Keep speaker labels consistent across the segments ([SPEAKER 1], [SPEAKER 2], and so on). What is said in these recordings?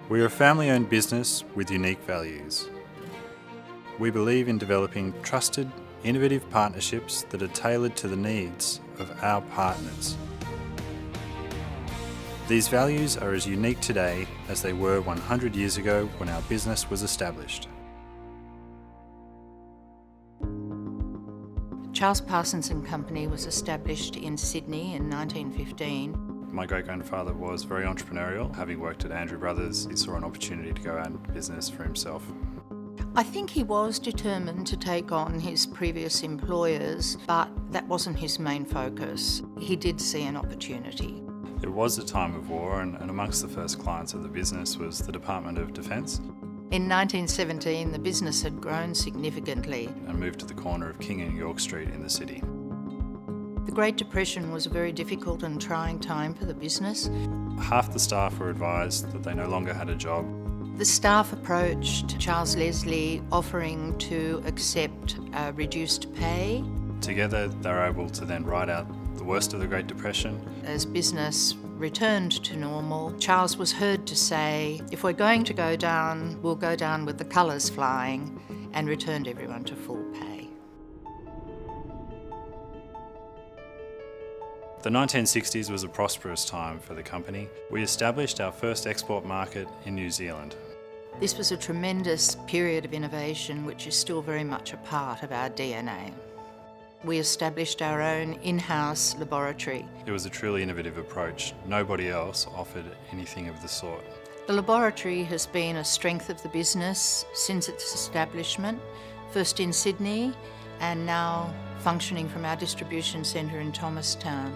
[SPEAKER 1] We are a family-owned business with unique values. We believe in developing trusted, innovative partnerships that are tailored to the needs of our partners. These values are as unique today as they were 100 years ago when our business was established.
[SPEAKER 2] Charles Parsons and Company was established in Sydney in 1915.
[SPEAKER 1] My great-grandfather was very entrepreneurial. Having worked at Andrew Brothers, he saw an opportunity to go out into business for himself.
[SPEAKER 2] I think he was determined to take on his previous employers, but that wasn't his main focus. He did see an opportunity.
[SPEAKER 1] It was a time of war, and amongst the first clients of the business was the Department of Defence.
[SPEAKER 2] In 1917, the business had grown significantly
[SPEAKER 1] And moved to the corner of King and York Street in the city.
[SPEAKER 2] The Great Depression was a very difficult and trying time for the business.
[SPEAKER 1] Half the staff were advised that they no longer had a job.
[SPEAKER 2] The staff approached Charles Leslie offering to accept reduced pay.
[SPEAKER 1] Together, they were able to then ride out the worst of the Great Depression.
[SPEAKER 2] As business returned to normal, Charles was heard to say, "If we're going to go down, we'll go down with the colours flying," and returned everyone to full pay.
[SPEAKER 1] The 1960s was a prosperous time for the company. We established our first export market in New Zealand.
[SPEAKER 2] This was a tremendous period of innovation which is still very much a part of our DNA. We established our own in-house laboratory.
[SPEAKER 1] It was a truly innovative approach. Nobody else offered anything of the sort.
[SPEAKER 2] The laboratory has been a strength of the business since its establishment, first in Sydney and now functioning from our distribution centre in Thomastown.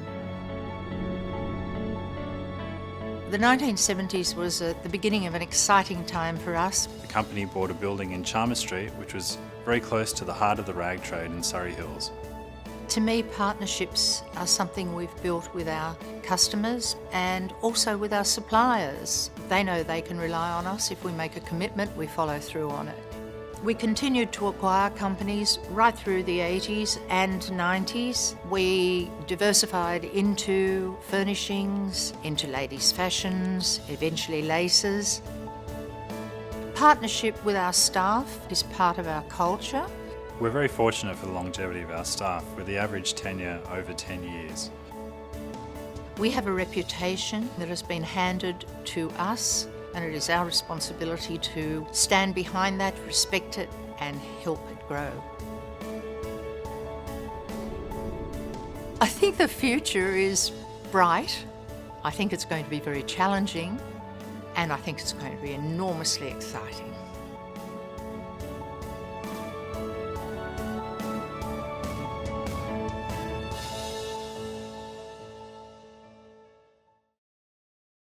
[SPEAKER 2] The 1970s was the beginning of an exciting time for us.
[SPEAKER 1] The company bought a building in Chalmers Street, which was very close to the heart of the rag trade in Surrey Hills.
[SPEAKER 2] To me, partnerships are something we've built with our customers and also with our suppliers. They know they can rely on us. If we make a commitment, we follow through on it. We continued to acquire companies right through the 80s and 90s. We diversified into furnishings, into ladies' fashions, eventually laces. Partnership with our staff is part of our culture.
[SPEAKER 1] We're very fortunate for the longevity of our staff, with the average tenure over 10 years.
[SPEAKER 2] We have a reputation that has been handed to us, and it is our responsibility to stand behind that, respect it, and help it grow. I think the future is bright. I think it's going to be very challenging, and I think it's going to be enormously exciting.